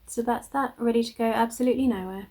So that's that, ready to go absolutely nowhere.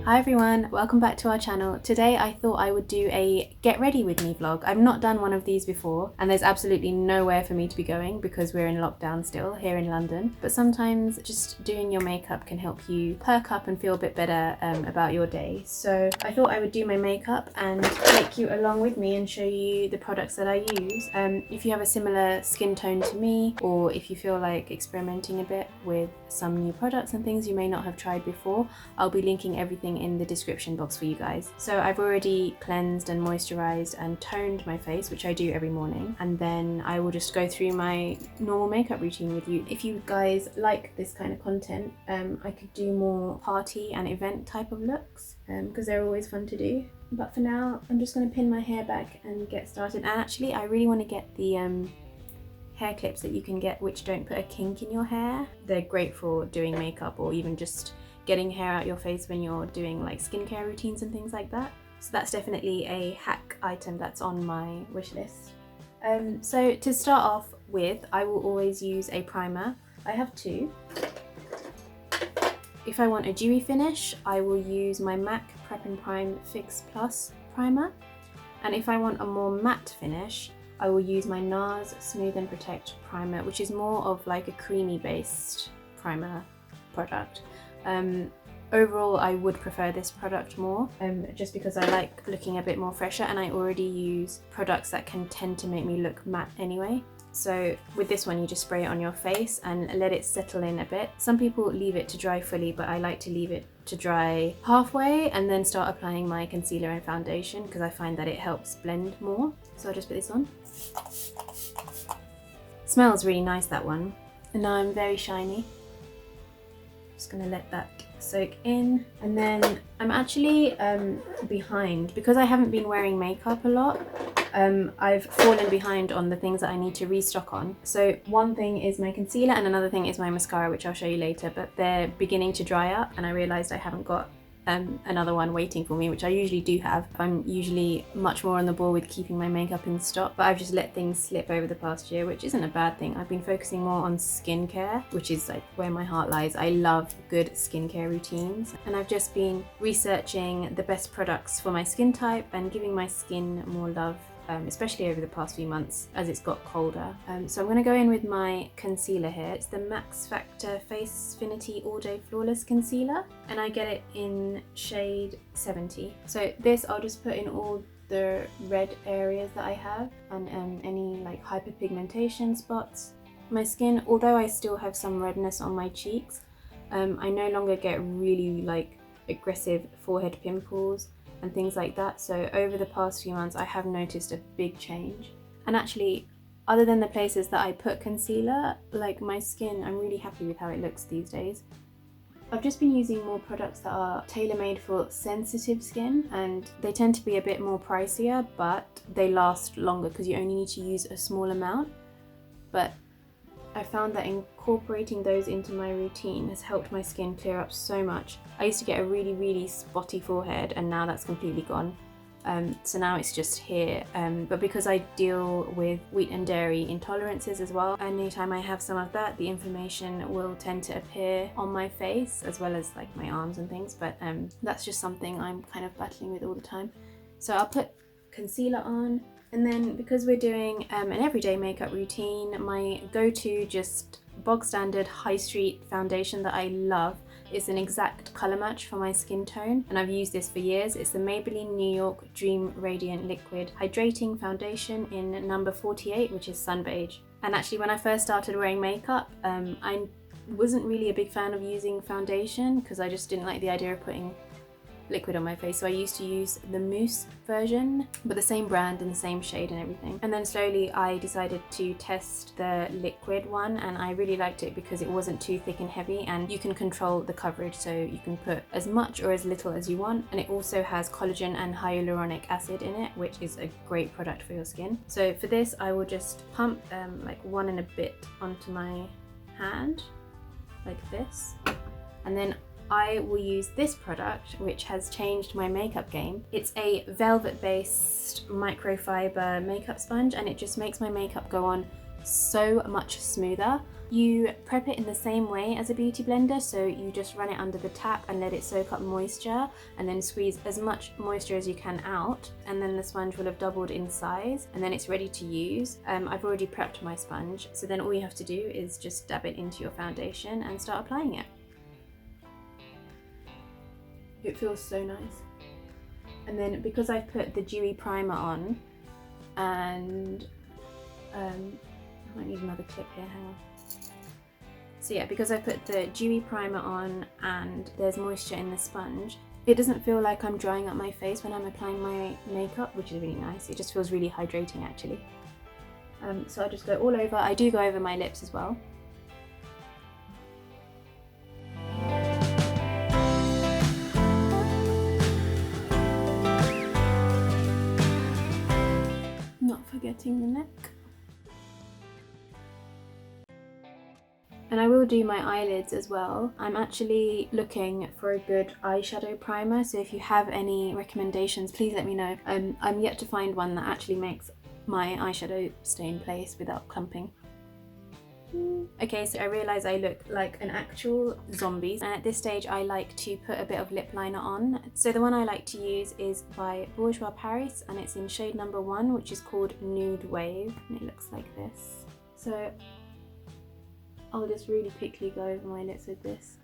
Hi everyone, welcome back to our channel. Today I thought I would do a get ready with me vlog. I've not done one of these before and there's absolutely nowhere for me to be going because we're in lockdown still here in London. But sometimes just doing your makeup can help you perk up and feel a bit better about your day. So I thought I would do my makeup and take you along with me and show you the products that I use. If you have a similar skin tone to me, or if you feel like experimenting a bit with some new products and things you may not have tried before, I'll be linking everything in the description box for you guys. So I've already cleansed and moisturized and toned my face, which I do every morning, and then I will just go through my normal makeup routine with you. If you guys like this kind of content, I could do more party and event type of looks because they're always fun to do. But for now, I'm just going to pin my hair back and get started. And actually, I really want to get the hair clips that you can get which don't put a kink in your hair. They're great for doing makeup or even just getting hair out your face when you're doing like skincare routines and things like that. So that's definitely a hack item that's on my wish list. So to start off with, I will always use a primer. I have two. If I want a dewy finish, I will use my MAC Prep and Prime Fix Plus primer. And if I want a more matte finish, I will use my NARS Smooth and Protect primer, which is more of like a creamy based primer product. Overall, I would prefer this product more, just because I like looking a bit more fresher, and I already use products that can tend to make me look matte anyway. So with this one, you just spray it on your face and let it settle in a bit. Some people leave it to dry fully, but I like to leave it to dry halfway and then start applying my concealer and foundation because I find that it helps blend more. So I'll just put this on. Smells really nice, that one. And now I'm very shiny. Just gonna let that soak in, and then I'm actually behind because I haven't been wearing makeup a lot. I've fallen behind on the things that I need to restock on. So one thing is my concealer and another thing is my mascara, which I'll show you later, but they're beginning to dry up and I realized I haven't got another one waiting for me, which I usually do have. I'm usually much more on the ball with keeping my makeup in stock, but I've just let things slip over the past year, which isn't a bad thing. I've been focusing more on skincare, which is like where my heart lies. I love good skincare routines, and I've just been researching the best products for my skin type and giving my skin more love, especially over the past few months as it's got colder. So I'm going to go in with my concealer here. It's the Max Factor Facefinity All Day Flawless Concealer, and I get it in shade 70. So this I'll just put in all the red areas that I have and any like hyperpigmentation spots. My skin, although I still have some redness on my cheeks, I no longer get really like aggressive forehead pimples and things like that. So over the past few months I have noticed a big change. And actually, other than the places that I put concealer, like my skin, I'm really happy with how it looks these days. I've just been using more products that are tailor-made for sensitive skin, and they tend to be a bit more pricier, but they last longer because you only need to use a small amount. But I found that incorporating those into my routine has helped my skin clear up so much. I used to get a really spotty forehead and now that's completely gone. So now it's just here. But because I deal with wheat and dairy intolerances as well, anytime I have some of that, the inflammation will tend to appear on my face as well as like my arms and things. But that's just something I'm kind of battling with all the time. So I'll put concealer on. And then because we're doing an everyday makeup routine, my go-to just bog standard high street foundation that I love is an exact colour match for my skin tone, and I've used this for years. It's the Maybelline New York Dream Radiant Liquid Hydrating Foundation in number 48, which is Sun Beige. And actually when I first started wearing makeup, I wasn't really a big fan of using foundation because I just didn't like the idea of putting liquid on my face, so I used to use the mousse version, but the same brand and the same shade and everything. And then slowly I decided to test the liquid one, and I really liked it because it wasn't too thick and heavy, and you can control the coverage, so you can put as much or as little as you want. And it also has collagen and hyaluronic acid in it, which is a great product for your skin. So for this I will just pump like 1 and a bit onto my hand like this, and then I will use this product, which has changed my makeup game. It's a velvet-based microfiber makeup sponge, and it just makes my makeup go on so much smoother. You prep it in the same way as a beauty blender, so you just run it under the tap and let it soak up moisture, and then squeeze as much moisture as you can out, and then the sponge will have doubled in size, and then it's ready to use. I've already prepped my sponge, so then all you have to do is just dab it into your foundation and start applying it. It feels so nice. And then because I've put the dewy primer on, and I might need another clip here, hang on. So yeah, because I put the dewy primer on and there's moisture in the sponge, it doesn't feel like I'm drying up my face when I'm applying my makeup, which is really nice. It just feels really hydrating actually. So I just go all over. I do go over my lips as well. Not forgetting the neck. And I will do my eyelids as well. I'm actually looking for a good eyeshadow primer, so if you have any recommendations, please let me know. I'm yet to find one that actually makes my eyeshadow stay in place without clumping. Okay, so I realise I look like an actual zombie, and at this stage I like to put a bit of lip liner on. So the one I like to use is by Bourjois Paris, and it's in shade number 1, which is called Nude Wave, and it looks like this. So I'll just really quickly go over my lips with this.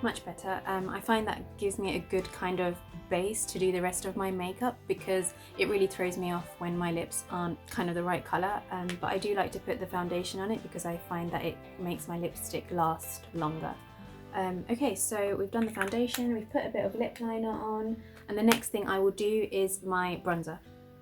Much better. I find that gives me a good kind of base to do the rest of my makeup, because it really throws me off when my lips aren't kind of the right colour, but I do like to put the foundation on it because I find that it makes my lipstick last longer. Okay, so we've done the foundation, we've put a bit of lip liner on, and the next thing I will do is my bronzer.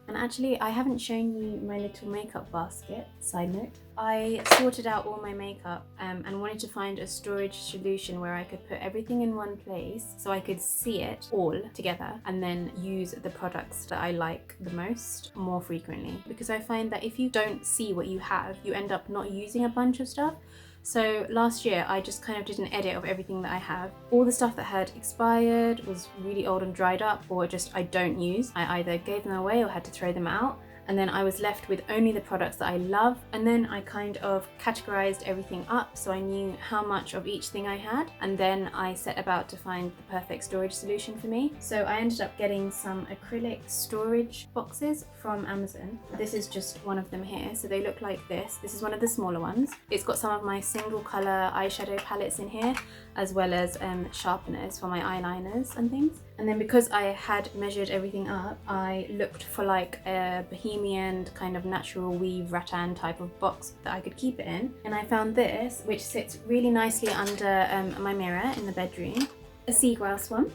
And actually, I haven't shown you my little makeup basket, side note. I sorted out all my makeup and wanted to find a storage solution where I could put everything in one place so I could see it all together and then use the products that I like the most more frequently. Because I find that if you don't see what you have, you end up not using a bunch of stuff. So last year I just kind of did an edit of everything that I have. All the stuff that had expired, was really old and dried up, or just I don't use, I either gave them away or had to throw them out. And then I was left with only the products that I love, and then I kind of categorized everything up so I knew how much of each thing I had, and then I set about to find the perfect storage solution for me. So I ended up getting some acrylic storage boxes from Amazon. This is just one of them here, so they look like this. This is one of the smaller ones. It's got some of my single color eyeshadow palettes in here, as well as sharpeners for my eyeliners and things. And then because I had measured everything up, I looked for like a bohemian kind of natural weave rattan type of box that I could keep it in. And I found this, which sits really nicely under my mirror in the bedroom, a seagrass one.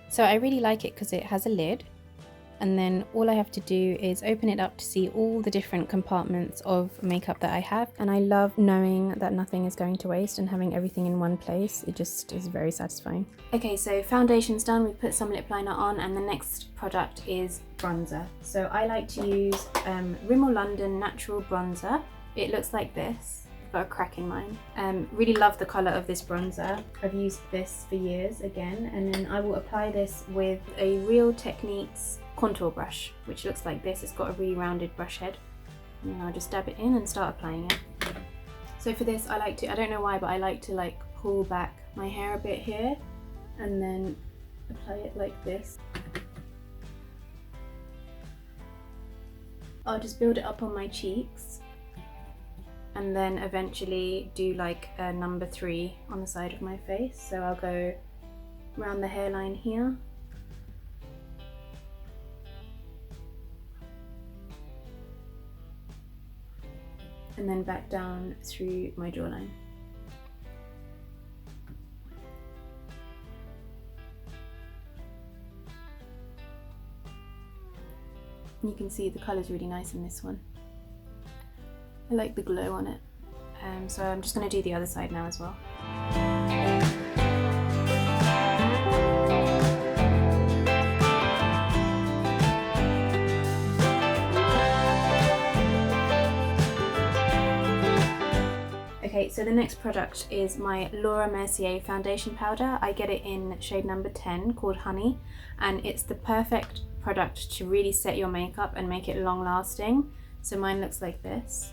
So I really like it because it has a lid, and then all I have to do is open it up to see all the different compartments of makeup that I have. And I love knowing that nothing is going to waste and having everything in one place. It just is very satisfying. Okay, so foundation's done, we've put some lip liner on, and the next product is bronzer. So I like to use Rimmel London Natural Bronzer. It looks like this. Got a crack in mine. Really love the colour of this bronzer. I've used this for years again, and then I will apply this with a Real Techniques contour brush, which looks like this. It's got a really rounded brush head, and then I'll just dab it in and start applying it. So for this I like to, I don't know why, but I like to like pull back my hair a bit here and then apply it like this. I'll just build it up on my cheeks and then eventually do like a number 3 on the side of my face. So I'll go around the hairline here, and then back down through my jawline. You can see the colour's really nice in this one. I like the glow on it. So I'm just going to do the other side now as well. Okay, so the next product is my Laura Mercier foundation powder. I get it in shade number 10 called Honey, and it's the perfect product to really set your makeup and make it long lasting. So mine looks like this.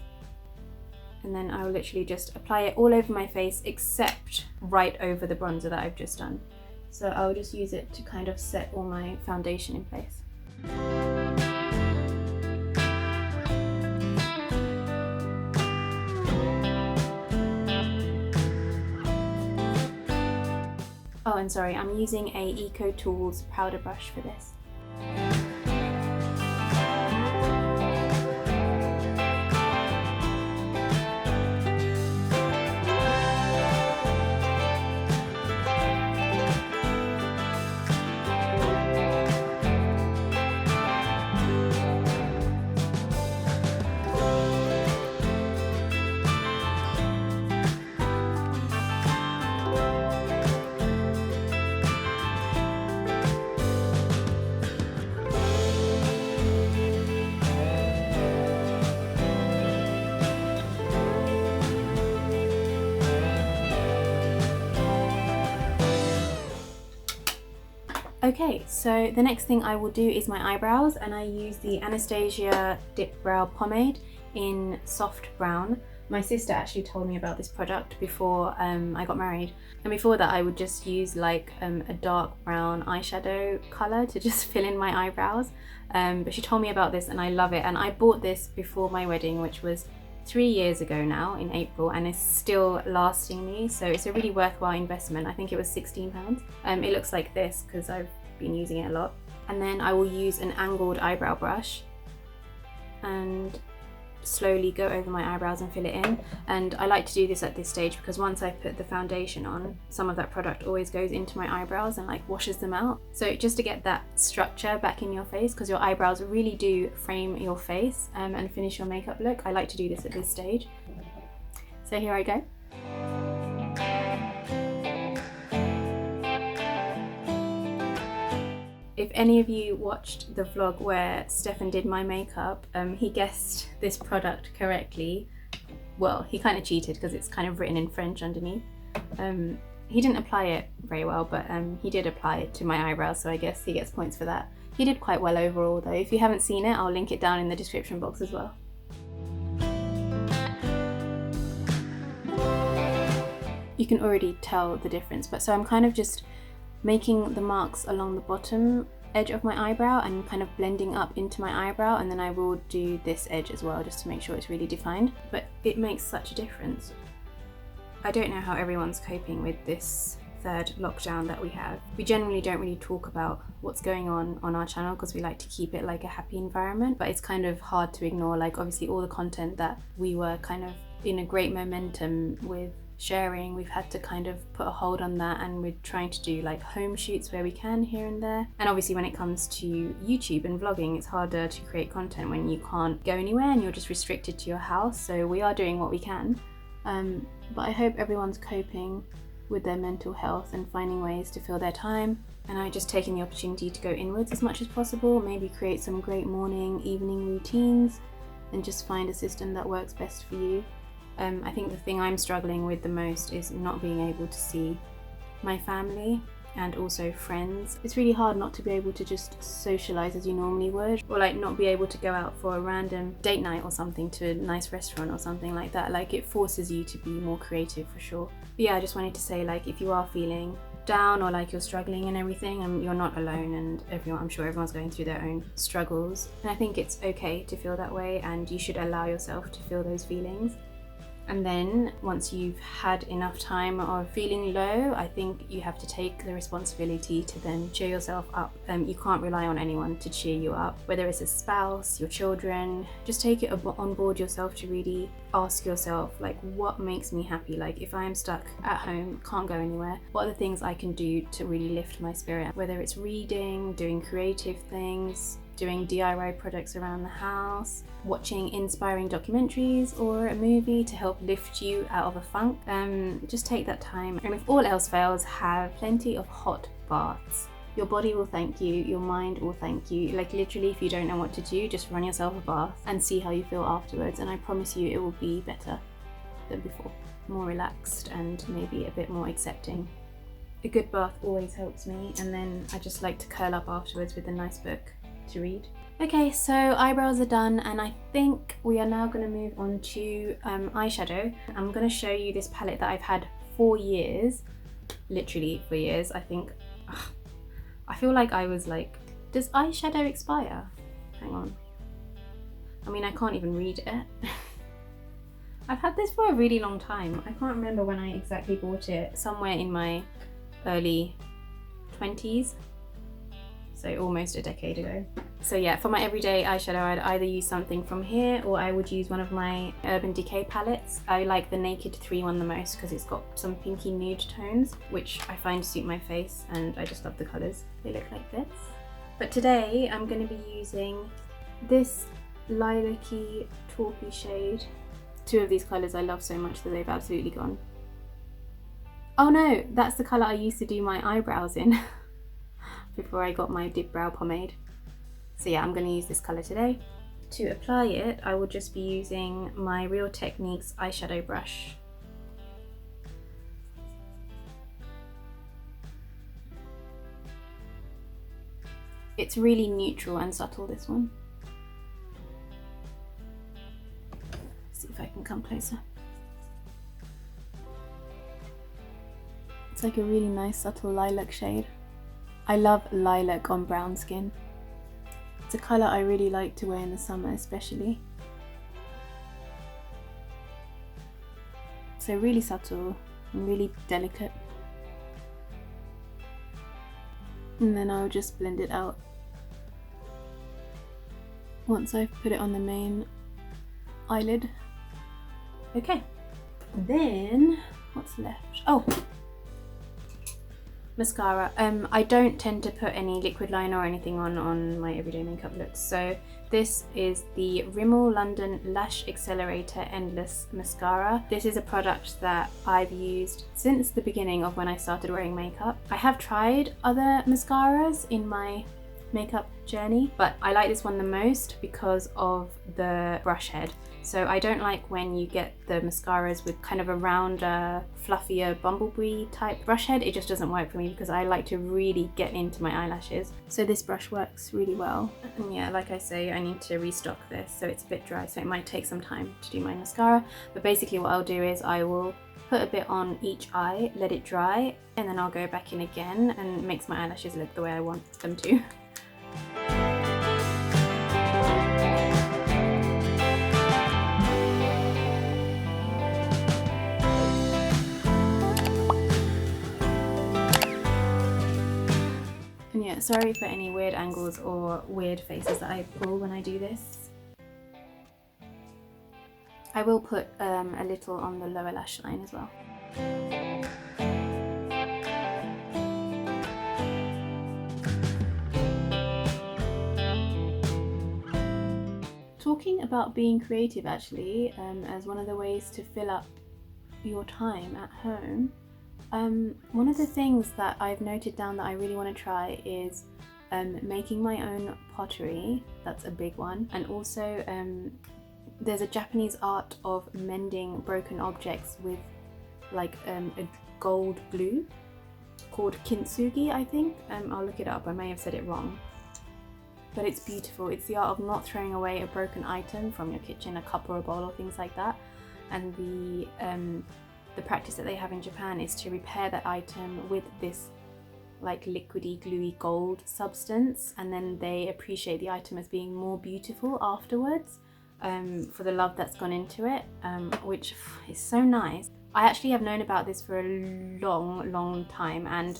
And then I will literally just apply it all over my face except right over the bronzer that I've just done. So I'll just use it to kind of set all my foundation in place. Oh, and sorry, I'm using a Eco Tools powder brush for this. Okay, so the next thing I will do is my eyebrows, and I use the Anastasia Dip Brow Pomade in soft brown. My sister actually told me about this product before I got married, and before that I would just use like a dark brown eyeshadow colour to just fill in my eyebrows, but she told me about this and I love it, and I bought this before my wedding, which was 3 years ago now in April, and it's still lasting me, so it's a really worthwhile investment. I think it was £16. It looks like this because I've been using it a lot. And then I will use an angled eyebrow brush and slowly go over my eyebrows and fill it in. And I like to do this at this stage because once I put the foundation on, some of that product always goes into my eyebrows and like washes them out. So just to get that structure back in your face, because your eyebrows really do frame your face and finish your makeup look, I like to do this at this stage. So here I go. If any of you watched the vlog where Stefan did my makeup, he guessed this product correctly. Well, he kind of cheated because it's kind of written in French underneath. He didn't apply it very well, but he did apply it to my eyebrows, so I guess he gets points for that. He did quite well overall though. If you haven't seen it, I'll link it down in the description box as well. You can already tell the difference, but so I'm kind of just making the marks along the bottom edge of my eyebrow and kind of blending up into my eyebrow, and then I will do this edge as well just to make sure it's really defined. But it makes such a difference. I don't know how everyone's coping with this third lockdown that we have. We generally don't really talk about what's going on our channel because we like to keep it like a happy environment, but it's kind of hard to ignore, like obviously all the content that we were kind of in a great momentum with sharing, we've had to kind of put a hold on that, and we're trying to do like home shoots where we can here and there. And obviously when it comes to YouTube and vlogging, it's harder to create content when you can't go anywhere and you're just restricted to your house, so we are doing what we can. But I hope everyone's coping with their mental health and finding ways to fill their time, and I just taking the opportunity to go inwards as much as possible, maybe create some great morning, evening routines and just find a system that works best for you. I think the thing I'm struggling with the most is not being able to see my family and also friends. It's really hard not to be able to just socialise as you normally would, or like not be able to go out for a random date night or something to a nice restaurant or something like that. Like it forces you to be more creative for sure. But yeah, I just wanted to say, like, if you are feeling down or like you're struggling and everything, and you're not alone, and I'm sure everyone's going through their own struggles, and I think it's okay to feel that way, and you should allow yourself to feel those feelings. And then once you've had enough time of feeling low, I think you have to take the responsibility to then cheer yourself up. You can't rely on anyone to cheer you up, whether it's a spouse, your children. Just take it on board yourself to really ask yourself, like, what makes me happy? Like, if I am stuck at home, can't go anywhere, what are the things I can do to really lift my spirit? Whether it's reading, doing creative things, doing DIY projects around the house, watching inspiring documentaries or a movie to help lift you out of a funk. Just take that time, and if all else fails, have plenty of hot baths. Your body will thank you, your mind will thank you. Like literally, if you don't know what to do, just run yourself a bath and see how you feel afterwards, and I promise you it will be better than before. more relaxed and maybe a bit more accepting. A good bath always helps me, and then I just like to curl up afterwards with a nice book to read. Okay, so eyebrows are done, and I think we are now going to move on to eyeshadow. I'm going to show you this palette that I've had for years, literally for years. I think, I feel like I was like, does eyeshadow expire? Hang on. I mean, I can't even read it. I've had this for a really long time. I can't remember when I exactly bought it, somewhere in my early 20s, so almost a decade ago. So yeah, for my everyday eyeshadow, I'd either use something from here, or I would use one of my Urban Decay palettes. I like the Naked 3 one the most because it's got some pinky nude tones, which I find suit my face, and I just love the colours. They look like this. But today I'm going to be using this lilac-y taupey shade. Two of these colours I love so much that they've absolutely gone. Oh no, that's the colour I used to do my eyebrows in before I got my dip brow pomade. So yeah, I'm going to use this colour today. To apply it, I will just be using my Real Techniques eyeshadow brush. It's really neutral and subtle, this one. Let's see if I can come closer. It's like a really nice subtle lilac shade. I love lilac on brown skin. It's a colour I really like to wear in the summer especially. So really subtle and really delicate. And then I'll just blend it out once I've put it on the main eyelid. Okay, then what's left? Oh! Mascara. I don't tend to put any liquid liner or anything on my everyday makeup looks, so this is the Rimmel London Lash Accelerator Endless Mascara. This is a product that I've used since the beginning of when I started wearing makeup. I have tried other mascaras in my makeup journey, but I like this one the most because of the brush head. So I don't like when you get the mascaras with kind of a rounder, fluffier bumblebee type brush head. It just doesn't work for me because I like to really get into my eyelashes. So this brush works really well. And yeah, like I say, I need to restock this, so it's a bit dry, so it might take some time to do my mascara. But basically what I'll do is I will put a bit on each eye, let it dry, and then I'll go back in again and makes my eyelashes look the way I want them to. And yeah, sorry for any weird angles or weird faces that I pull when I do this. I will put a little on the lower lash line as well. Talking about being creative actually, as one of the ways to fill up your time at home, one of the things that I've noted down that I really want to try is making my own pottery. That's a big one. And also there's a Japanese art of mending broken objects with like a gold glue called kintsugi, I think. I'll look it up, I may have said it wrong. But it's beautiful. It's the art of not throwing away a broken item from your kitchen, a cup or a bowl or things like that. And the practice that they have in Japan is to repair that item with this like liquidy, gluey gold substance, and then they appreciate the item as being more beautiful afterwards for the love that's gone into it, which is so nice. I actually have known about this for a long time, and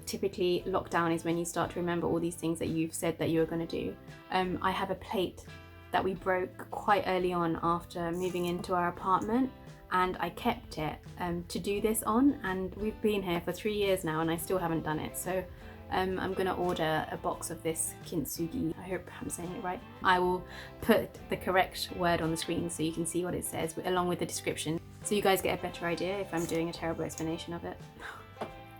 typically lockdown is when you start to remember all these things that you've said that you were going to do. I have a plate that we broke quite early on after moving into our apartment, and I kept it to do this on, and we've been here for 3 years now and I still haven't done it. So I'm gonna order a box of this kintsugi. I hope I'm saying it right. I will put the correct word on the screen so you can see what it says along with the description, so you guys get a better idea if I'm doing a terrible explanation of it.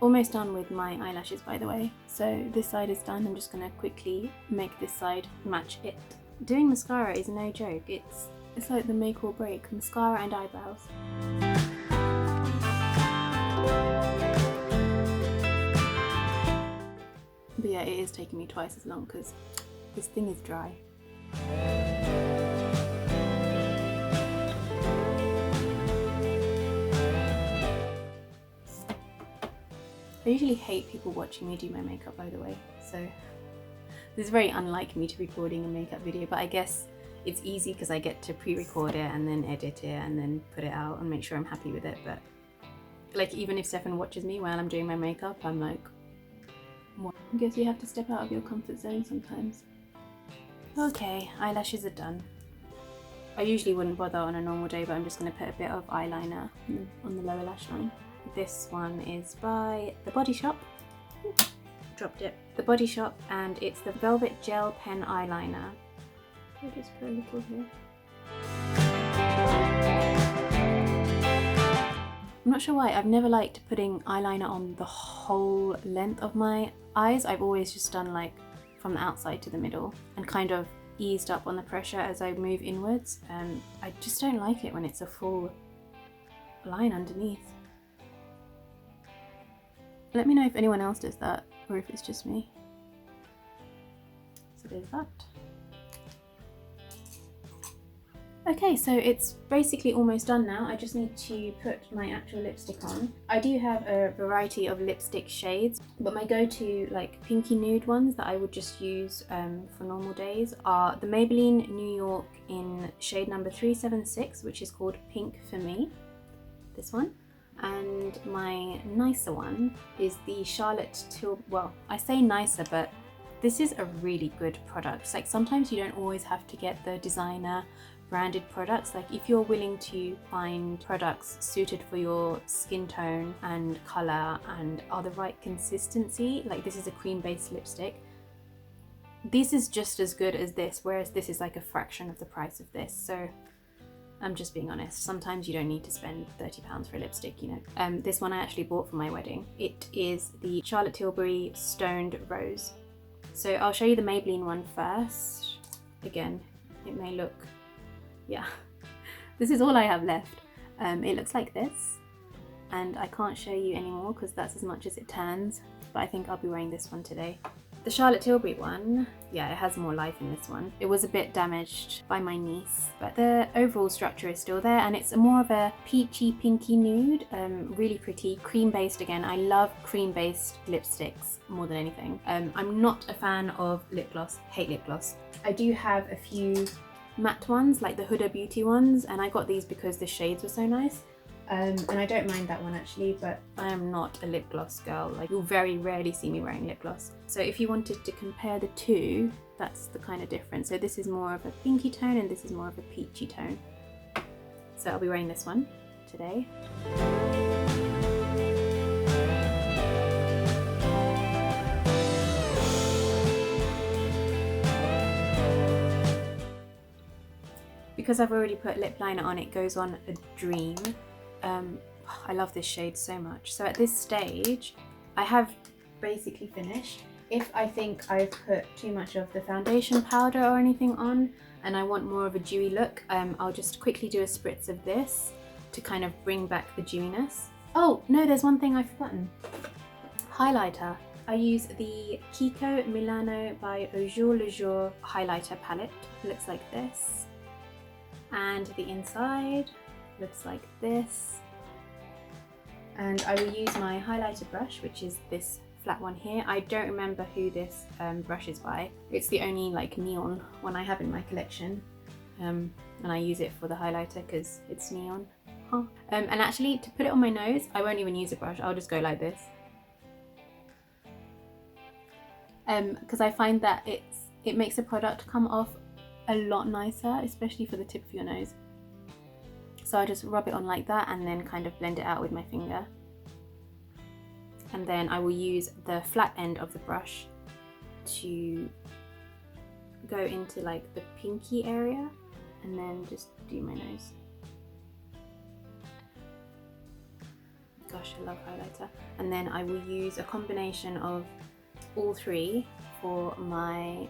Almost done with my eyelashes, by the way. So this side is done. I'm just gonna quickly make this side match it. Doing mascara is no joke. It's like the make or break, mascara and eyebrows. yeah, it is taking me twice as long because this thing is dry. I usually hate people watching me do my makeup, by the way, so this is very unlike me to recording a makeup video, but I guess it's easy because I get to pre-record it and then edit it and then put it out and make sure I'm happy with it. But like, even if Stephan watches me while I'm doing my makeup, I'm like, what? I guess you have to step out of your comfort zone sometimes. Okay, eyelashes are done. I usually wouldn't bother on a normal day, but I'm just going to put a bit of eyeliner on the lower lash line. This one is by The Body Shop. Ooh, dropped it. The Body Shop, and it's the Velvet Gel Pen Eyeliner. I'll just put a little here. I'm not sure why, I've never liked putting eyeliner on the whole length of my eyes. I've always just done like from the outside to the middle and kind of eased up on the pressure as I move inwards. I just don't like it when it's a full line underneath. Let me know if anyone else does that or if it's just me. So there's that. Okay, so it's basically almost done now. I just need to put my actual lipstick on. I do have a variety of lipstick shades, but my go-to like pinky nude ones that I would just use for normal days are the Maybelline New York in shade number 376, which is called Pink For Me, this one. And my nicer one is the Charlotte Tilbury, well, I say nicer, but this is a really good product. It's like sometimes you don't always have to get the designer branded products. Like if you're willing to find products suited for your skin tone and color and are the right consistency, like this is a cream-based lipstick, this is just as good as this, whereas this is like a fraction of the price of this. So I'm just being honest, sometimes you don't need to spend £30 for a lipstick, you know. This one I actually bought for my wedding. It is the Charlotte Tilbury Stoned Rose. So I'll show you the Maybelline one first. Again, it may look, yeah, this is all I have left. It looks like this, and I can't show you anymore because that's as much as it turns, but I think I'll be wearing this one today. The Charlotte Tilbury one, yeah, it has more life in this one. It was a bit damaged by my niece, but the overall structure is still there, and it's more of a peachy pinky nude, really pretty, cream-based again. I love cream-based lipsticks more than anything. I'm not a fan of lip gloss, hate lip gloss. I do have a few matte ones, like the Huda Beauty ones, and I got these because the shades were so nice. And I don't mind that one actually, but I am not a lip gloss girl. Like, you'll very rarely see me wearing lip gloss. So if you wanted to compare the two, that's the kind of difference. So this is more of a pinky tone and this is more of a peachy tone. So I'll be wearing this one today. Because I've already put lip liner on, it goes on a dream. I love this shade so much. So at this stage, I have basically finished. If I think I've put too much of the foundation powder or anything on and I want more of a dewy look, I'll just quickly do a spritz of this to kind of bring back the dewiness. Oh no, there's one thing I've forgotten. Highlighter. I use the Kiko Milano by Au Jour Le Jour highlighter palette. It looks like this. And the inside looks like this. And I will use my highlighter brush, which is this flat one here. I don't remember who this brush is by. It's the only like neon one I have in my collection. And I use it for the highlighter because it's neon. Huh. And actually, to put it on my nose, I won't even use a brush. I'll just go like this. Because I find that it makes the product come off a lot nicer, especially for the tip of your nose. So I just rub it on like that and then kind of blend it out with my finger. And then I will use the flat end of the brush to go into like the pinky area and then just do my nose. Gosh, I love highlighter. And then I will use a combination of all three for my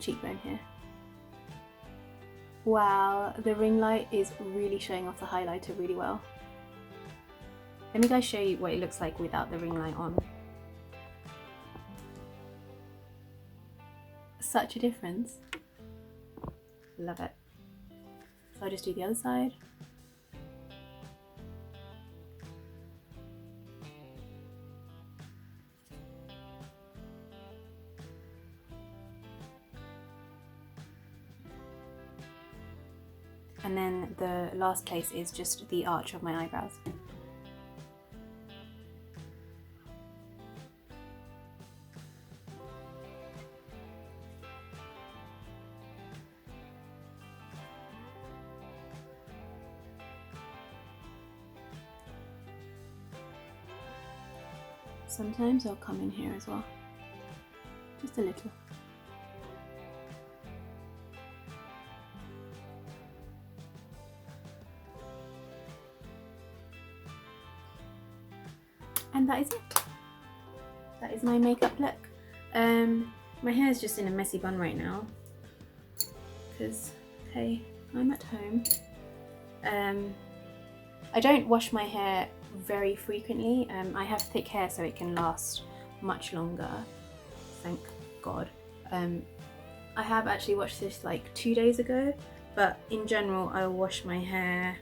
cheekbone here. Wow, the ring light is really showing off the highlighter really well. Let me guys show you what it looks like without the ring light on. such a difference. Love it. So I'll just do the other side. And then the last place is just the arch of my eyebrows. Sometimes I'll come in here as well, just a little. And that is it. That is my makeup look. My hair is just in a messy bun right now because, hey, I'm at home. I don't wash my hair very frequently. I have thick hair so it can last much longer, thank God. I have actually washed this like 2 days ago, but in general I'll wash my hair,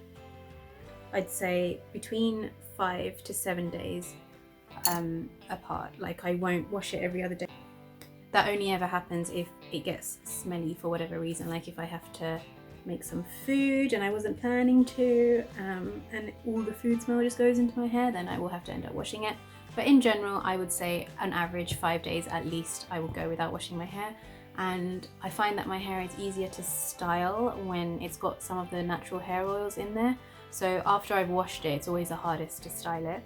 I'd say between 5 to 7 days apart. Like I won't wash it every other day. That only ever happens if it gets smelly for whatever reason, like if I have to make some food and I wasn't planning to, and all the food smell just goes into my hair, then I will have to end up washing it. But in general, I would say an average 5 days at least I will go without washing my hair. And I find that my hair is easier to style when it's got some of the natural hair oils in there. So after I've washed it, it's always the hardest to style it.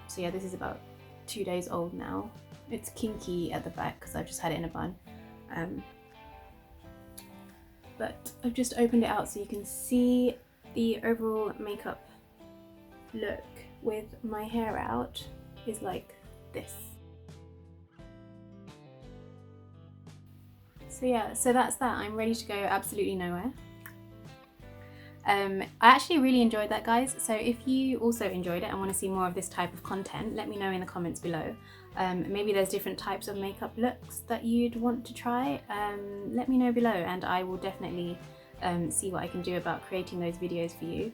So yeah, this is about 2 days old now. It's kinky at the back because I've just had it in a bun. But I've just opened it out so you can see the overall makeup look with my hair out is like this. So yeah, so that's that. I'm ready to go absolutely nowhere. I actually really enjoyed that, guys. So if you also enjoyed it and want to see more of this type of content, let me know in the comments below. Maybe there's different types of makeup looks that you'd want to try. Let me know below and I will definitely see what I can do about creating those videos for you.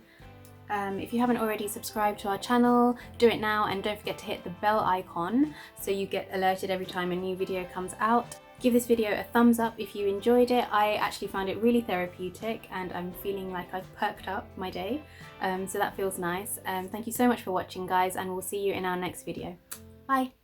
If you haven't already subscribed to our channel, do it now, and don't forget to hit the bell icon so you get alerted every time a new video comes out. Give this video a thumbs up if you enjoyed it. I actually found it really therapeutic and I'm feeling like I've perked up my day, so that feels nice. Thank you so much for watching, guys, and we'll see you in our next video. Bye!